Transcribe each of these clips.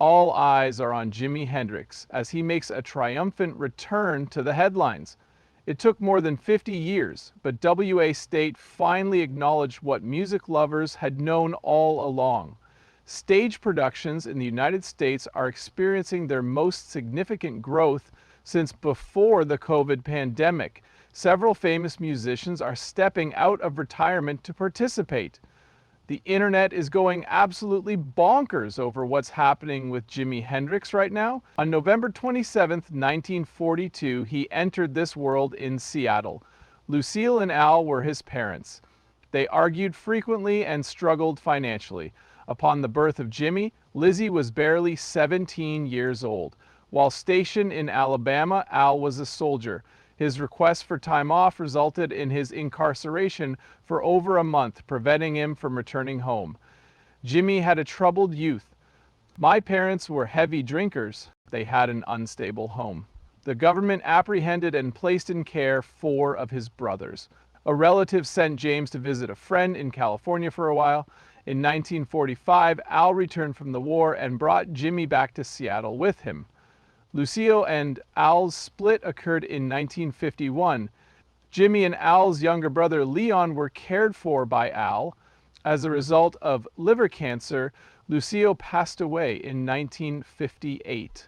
All eyes are on Jimi Hendrix as he makes a triumphant return to the headlines. It took more than 50 years, but WA State finally acknowledged what music lovers had known all along. Stage productions in the United States are experiencing their most significant growth since before the COVID pandemic. Several famous musicians are stepping out of retirement to participate. The internet is going absolutely bonkers over what's happening with Jimi Hendrix right now. On November 27th, 1942, he entered this world in Seattle. Lucille and Al were his parents. They argued frequently and struggled financially. Upon the birth of Jimi, Lizzie was barely 17 years old. While stationed in Alabama, Al was a soldier. His request for time off resulted in his incarceration for over a month, preventing him from returning home. Jimi had a troubled youth. My parents were heavy drinkers. They had an unstable home. The government apprehended and placed in care 4 of his brothers. A relative sent James to visit a friend in California for a while. In 1945, Al returned from the war and brought Jimi back to Seattle with him. Lucille and Al's split occurred in 1951. Jimi and Al's younger brother Leon were cared for by Al. As a result of liver cancer, Lucille passed away in 1958.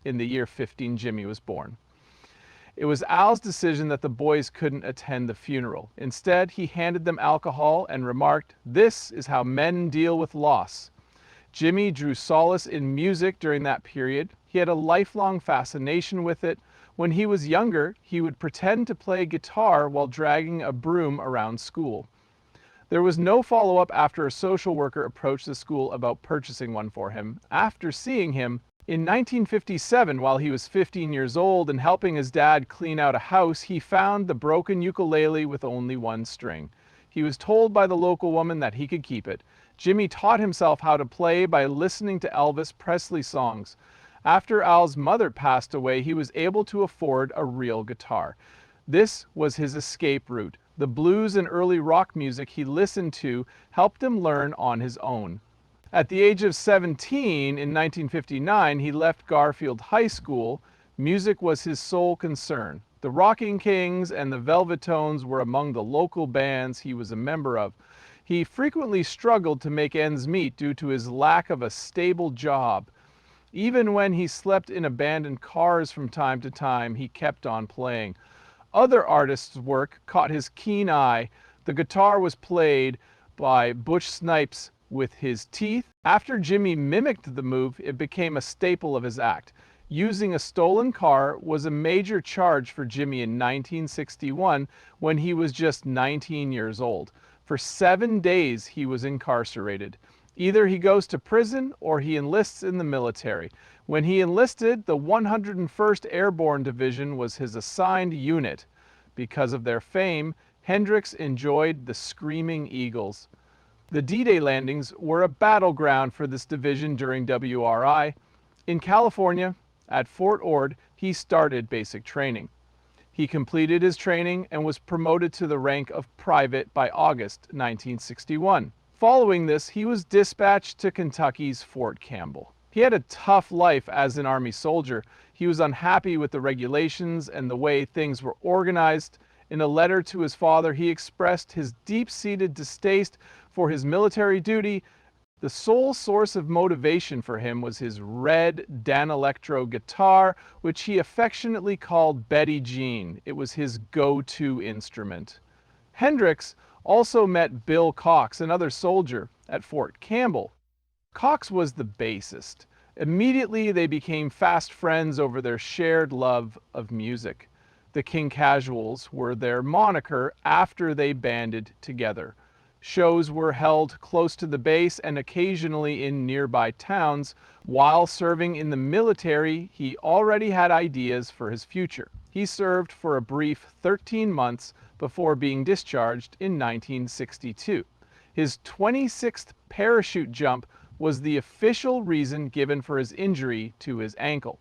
In the year 15, Jimi was born. It was Al's decision that the boys couldn't attend the funeral. Instead, he handed them alcohol and remarked, "This is how men deal with loss." Jimi drew solace in music during that period. He had a lifelong fascination with it. When he was younger, he would pretend to play guitar while dragging a broom around school. There was no follow-up after a social worker approached the school about purchasing one for him. After seeing him, in 1957, while he was 15 years old and helping his dad clean out a house, he found the broken ukulele with only one string. He was told by the local woman that he could keep it. Jimi taught himself how to play by listening to Elvis Presley songs. After Al's mother passed away, he was able to afford a real guitar. This was his escape route. The blues and early rock music he listened to helped him learn on his own. At the age of 17, in 1959, he left Garfield High School. Music was his sole concern. The Rocking Kings and the Velvetones were among the local bands he was a member of. He frequently struggled to make ends meet due to his lack of a stable job. Even when he slept in abandoned cars from time to time, he kept on playing. Other artists' work caught his keen eye. The guitar was played by Butch Snipes with his teeth. After Jimi mimicked the move, it became a staple of his act. Using a stolen car was a major charge for Jimi in 1961 when he was just 19 years old. For 7 days he was incarcerated. Either he goes to prison or he enlists in the military. When he enlisted, the 101st Airborne Division was his assigned unit. Because of their fame, Hendrix enjoyed the Screaming Eagles. The D-Day landings were a battleground for this division during WRI. In California, at Fort Ord, he started basic training. He completed his training and was promoted to the rank of private by August 1961. Following this, he was dispatched to Kentucky's Fort Campbell. He had a tough life as an Army soldier. He was unhappy with the regulations and the way things were organized. In a letter to his father, he expressed his deep-seated distaste for his military duty. The sole source of motivation for him was his red Danelectro guitar, which he affectionately called Betty Jean. It was his go-to instrument. Hendrix also met Bill Cox, another soldier, at Fort Campbell. Cox was the bassist. Immediately, they became fast friends over their shared love of music. The King Casuals were their moniker after they banded together. Shows were held close to the base and occasionally in nearby towns. While serving in the military, he already had ideas for his future. He served for a brief 13 months before being discharged in 1962. His 26th parachute jump was the official reason given for his injury to his ankle.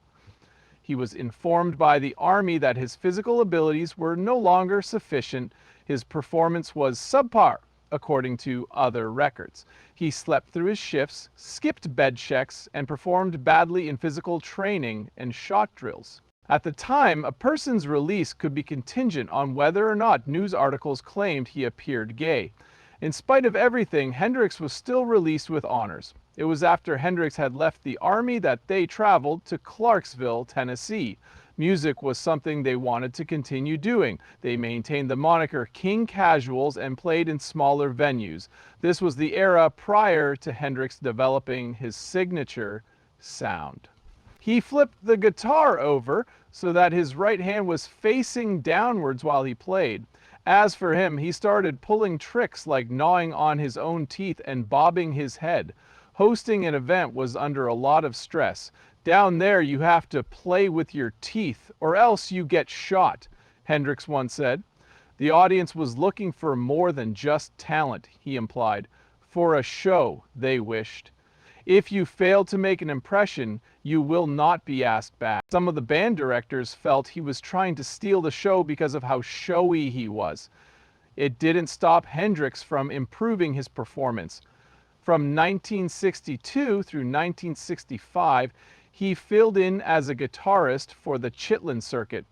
He was informed by the Army that his physical abilities were no longer sufficient. His performance was subpar. according to other records. He slept through his shifts, skipped bed checks, and performed badly in physical training and shot drills. At the time, a person's release could be contingent on whether or not news articles claimed he appeared gay. In spite of everything, Hendrix was still released with honors. It was after Hendrix had left the army that they traveled to Clarksville, Tennessee. Music was something they wanted to continue doing. They maintained the moniker King Casuals and played in smaller venues. This was the era prior to Hendrix developing his signature sound. He flipped the guitar over so that his right hand was facing downwards while he played. As for him, he started pulling tricks like gnawing on his own teeth and bobbing his head. Hosting an event was under a lot of stress. Down there you have to play with your teeth or else you get shot, Hendrix once said. The audience was looking for more than just talent, he implied. For a show, they wished. If you fail to make an impression, you will not be asked back. Some of the band directors felt he was trying to steal the show because of how showy he was. It didn't stop Hendrix from improving his performance. From 1962 through 1965, he filled in as a guitarist for the Chitlin circuit.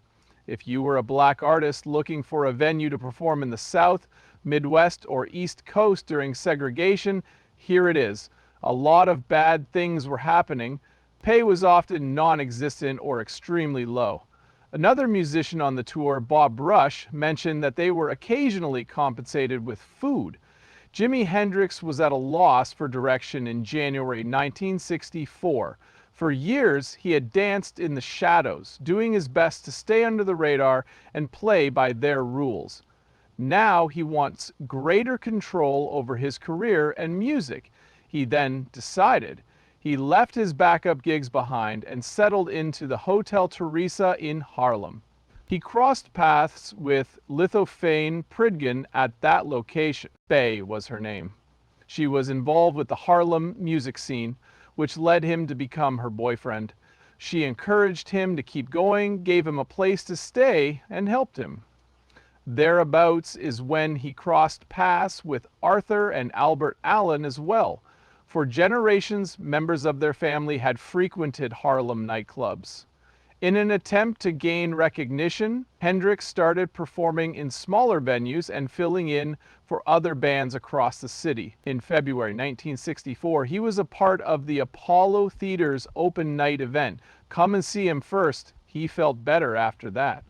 If you were a black artist looking for a venue to perform in the South, Midwest, or East Coast during segregation, here it is. A lot of bad things were happening. Pay was often non-existent or extremely low. Another musician on the tour, Bob Rush, mentioned that they were occasionally compensated with food. Jimi Hendrix was at a loss for direction in January 1964. For years, he had danced in the shadows, doing his best to stay under the radar and play by their rules. Now he wants greater control over his career and music. He then decided. He left his backup gigs behind and settled into the Hotel Teresa in Harlem. He crossed paths with Lithophane Pridgen at that location. Faye was her name. She was involved with the Harlem music scene, which led him to become her boyfriend. She encouraged him to keep going, gave him a place to stay, and helped him. Thereabouts is when he crossed paths with Arthur and Albert Allen as well. For generations, members of their family had frequented Harlem nightclubs. In an attempt to gain recognition, Hendrix started performing in smaller venues and filling in for other bands across the city. In February 1964, he was a part of the Apollo Theater's open night event. Come and see him first. He felt better after that.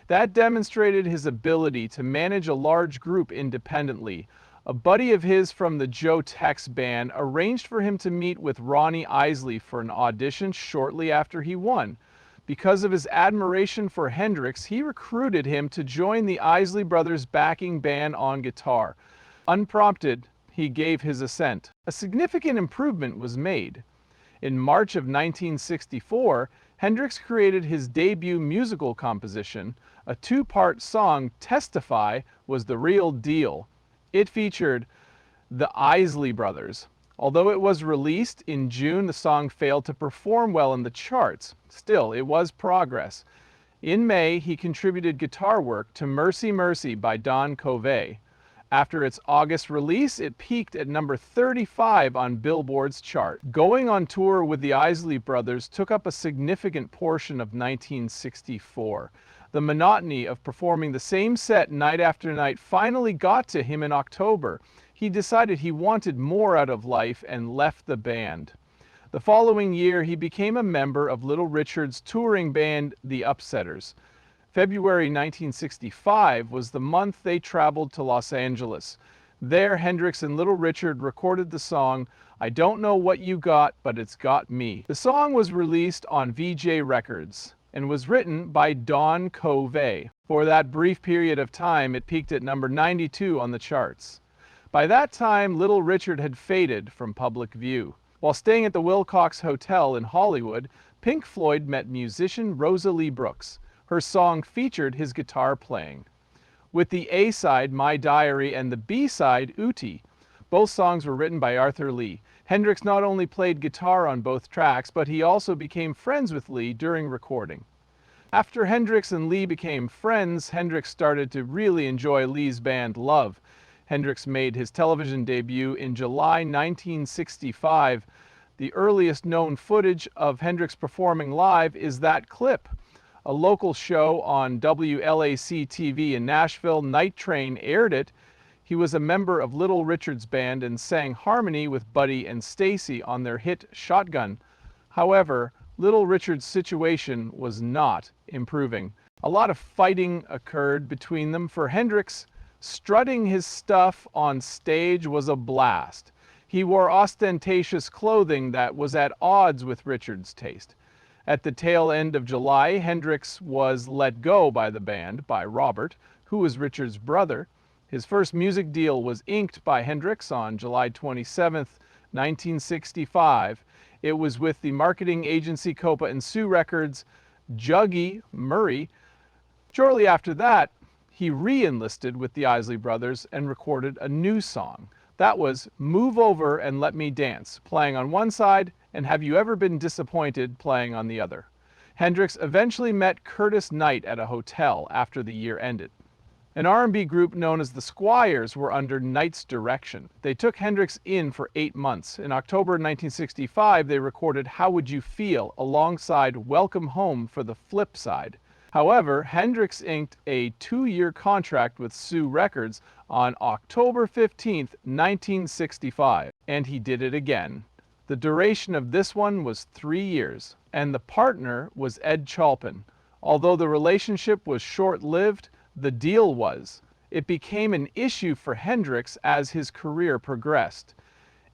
That demonstrated his ability to manage a large group independently. A buddy of his from the Joe Tex band arranged for him to meet with Ronnie Isley for an audition shortly after he won. Because of his admiration for Hendrix, he recruited him to join the Isley Brothers' backing band on guitar. Unprompted, he gave his assent. A significant improvement was made. In March of 1964, Hendrix created his debut musical composition. A two-part song, Testify, was the real deal. It featured the Isley Brothers. Although it was released in June, the song failed to perform well in the charts. Still, it was progress. In May, he contributed guitar work to Mercy Mercy by Don Covey. After its August release, it peaked at number 35 on Billboard's chart. Going on tour with the Isley Brothers took up a significant portion of 1964. The monotony of performing the same set night after night finally got to him in October. He decided he wanted more out of life and left the band. The following year, he became a member of Little Richard's touring band, The Upsetters. February 1965 was the month they traveled to Los Angeles. There, Hendrix and Little Richard recorded the song, I Don't Know What You Got, But It's Got Me. The song was released on VJ Records and was written by Don Covey. For that brief period of time, it peaked at number 92 on the charts. By that time, Little Richard had faded from public view. While staying at the Wilcox Hotel in Hollywood, Pink Floyd met musician Rosalie Brooks. Her song featured his guitar playing. With the A-side, My Diary, and the B-side, Ooty. Both songs were written by Arthur Lee. Hendrix not only played guitar on both tracks, but he also became friends with Lee during recording. After Hendrix and Lee became friends, Hendrix started to really enjoy Lee's band Love. Hendrix made his television debut in July 1965. The earliest known footage of Hendrix performing live is that clip. A local show on WLAC TV in Nashville, Night Train, aired it. He was a member of Little Richard's band and sang harmony with Buddy and Stacy on their hit Shotgun. However, Little Richard's situation was not improving. A lot of fighting occurred between them. For Hendrix, strutting his stuff on stage was a blast. He wore ostentatious clothing that was at odds with Richard's taste. At the tail end of July, Hendrix was let go by the band, by Robert, who was Richard's brother. His first music deal was inked by Hendrix on July 27, 1965. It was with the marketing agency Copa and Sue Records, Juggy Murray. Shortly after that, he re-enlisted with the Isley Brothers and recorded a new song. That was Move Over and Let Me Dance, playing on one side, and Have You Ever Been Disappointed, playing on the other. Hendrix eventually met Curtis Knight at a hotel after the year ended. An R&B group known as the Squires were under Knight's direction. They took Hendrix in for 8 months. In October 1965, they recorded How Would You Feel alongside Welcome Home for the flip side. However, Hendrix inked a 2-year contract with Sue Records on October 15, 1965, and he did it again. The duration of this one was 3 years, and the partner was Ed Chalpin. Although the relationship was short-lived, the deal was. It became an issue for Hendrix as his career progressed.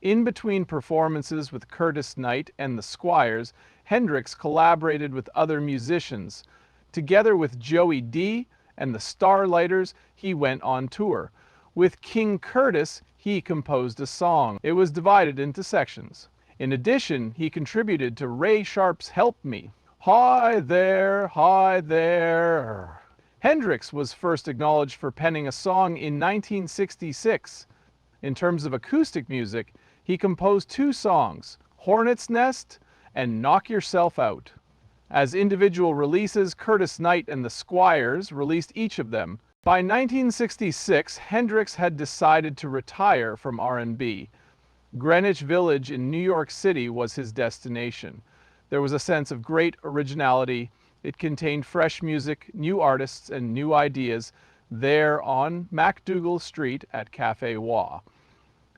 In between performances with Curtis Knight and the Squires, Hendrix collaborated with other musicians. Together with Joey D and the Starlighters, he went on tour. With King Curtis, he composed a song. It was divided into sections. In addition, he contributed to Ray Sharp's Help Me. Hi there, hi there. Hendrix was first acknowledged for penning a song in 1966. In terms of acoustic music, he composed 2 songs, Hornet's Nest and Knock Yourself Out. As individual releases, Curtis Knight and the Squires released each of them. By 1966, Hendrix had decided to retire from R&B. Greenwich Village in New York City was his destination. There was a sense of great originality. It contained fresh music, new artists, and new ideas there on MacDougall Street at Café Wah.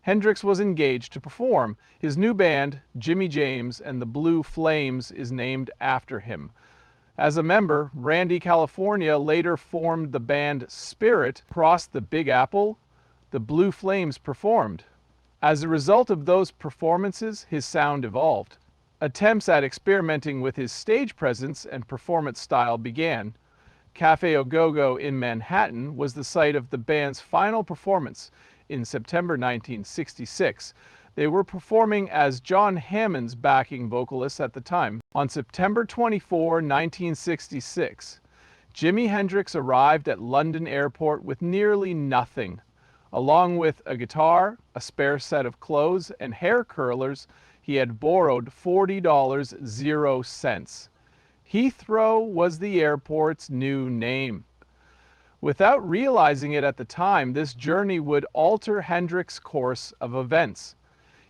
Hendrix was engaged to perform. His new band, Jimmy James and the Blue Flames, is named after him. As a member, Randy California later formed the band Spirit. Across the Big Apple, the Blue Flames performed. As a result of those performances, his sound evolved. Attempts at experimenting with his stage presence and performance style began. Café Ogogo in Manhattan was the site of the band's final performance in September 1966. They were performing as John Hammond's backing vocalists at the time. On September 24, 1966, Jimi Hendrix arrived at London Airport with nearly nothing. Along with a guitar, a spare set of clothes, and hair curlers, he had borrowed $40.00. Heathrow was the airport's new name. Without realizing it at the time, this journey would alter Hendrix's course of events.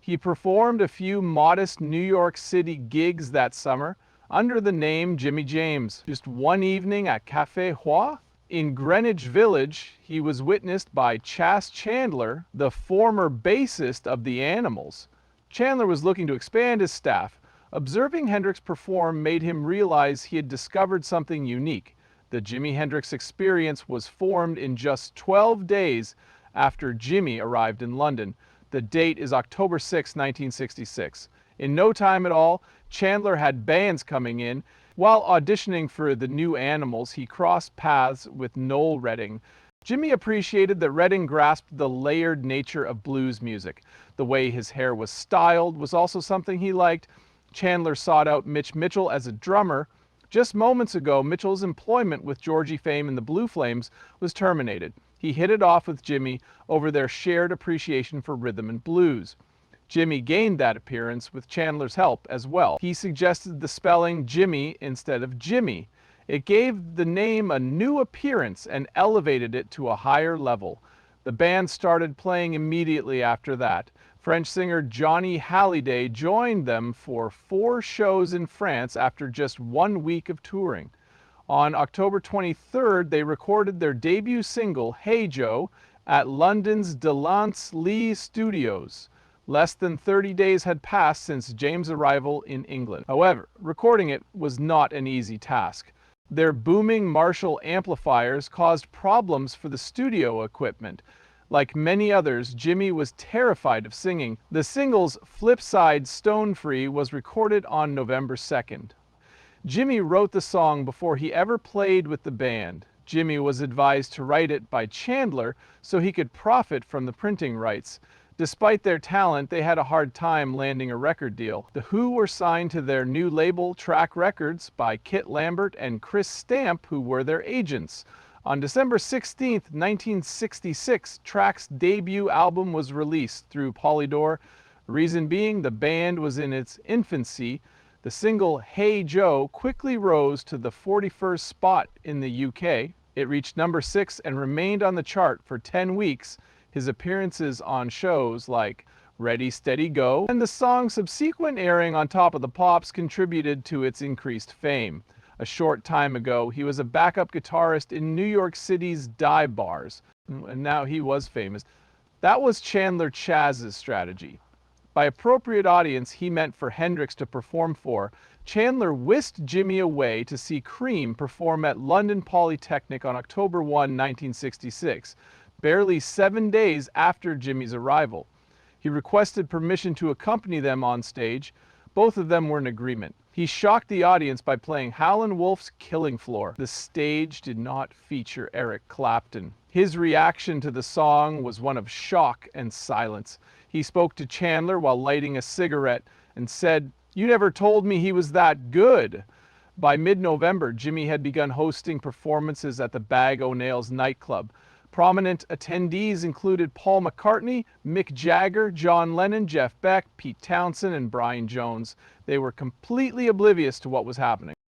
He performed a few modest New York City gigs that summer under the name Jimmy James. Just one evening at Café Wah in Greenwich Village, he was witnessed by Chas Chandler, the former bassist of the Animals. Chandler was looking to expand his staff. Observing Hendrix perform made him realize he had discovered something unique. The Jimi Hendrix Experience was formed in just 12 days after Jimmy arrived in London. The date is October 6, 1966. In no time at all, Chandler had bands coming in. While auditioning for the new Animals, he crossed paths with Noel Redding. Jimmy appreciated that Redding grasped the layered nature of blues music. The way his hair was styled was also something he liked. Chandler sought out Mitch Mitchell as a drummer. Just moments ago, Mitchell's employment with Georgie Fame and the Blue Flames was terminated. He hit it off with Jimmy over their shared appreciation for rhythm and blues. Jimmy gained that appearance with Chandler's help as well. He suggested the spelling Jimmy instead of Jimmy. It gave the name a new appearance and elevated it to a higher level. The The band started playing immediately after that. French singer Johnny Hallyday joined them for 4 shows in France after just 1 week of touring. On October 23rd, they recorded their debut single, Hey Joe, at London's Delancey Lee Studios. Less than 30 days had passed since James' arrival in England. However, recording it was not an easy task. Their booming Marshall amplifiers caused problems for the studio equipment. Like many others, Jimi was terrified of singing. The single's flip side, Stone Free, was recorded on November 2nd. Jimi wrote the song before he ever played with the band. Jimi was advised to write it by Chandler so he could profit from the printing rights. Despite their talent, they had a hard time landing a record deal. The Who were signed to their new label, Track Records, by Kit Lambert and Chris Stamp, who were their agents. On December 16, 1966, Track's debut album was released through Polydor. Reason being, the band was in its infancy. The single Hey Joe quickly rose to the 41st spot in the UK. It reached number 6 and remained on the chart for 10 weeks. His appearances on shows like Ready, Steady, Go and the song's subsequent airing on Top of the Pops contributed to its increased fame. A short time ago, he was a backup guitarist in New York City's dive bars, and now he was famous. That was Chandler Chaz's strategy. By appropriate audience, he meant for Hendrix to perform for. Chandler whisked Jimi away to see Cream perform at London Polytechnic on October 1, 1966, barely 7 days after Jimi's arrival. He requested permission to accompany them on stage. Both of them were in agreement. He shocked the audience by playing Howlin' Wolf's Killing Floor. The stage did not feature Eric Clapton. His reaction to the song was one of shock and silence. He spoke to Chandler while lighting a cigarette and said, "You never told me he was that good." By mid-November, Jimi had begun hosting performances at the Bag O'Nail's nightclub. Prominent attendees included Paul McCartney, Mick Jagger, John Lennon, Jeff Beck, Pete Townsend, and Brian Jones. They were completely oblivious to what was happening.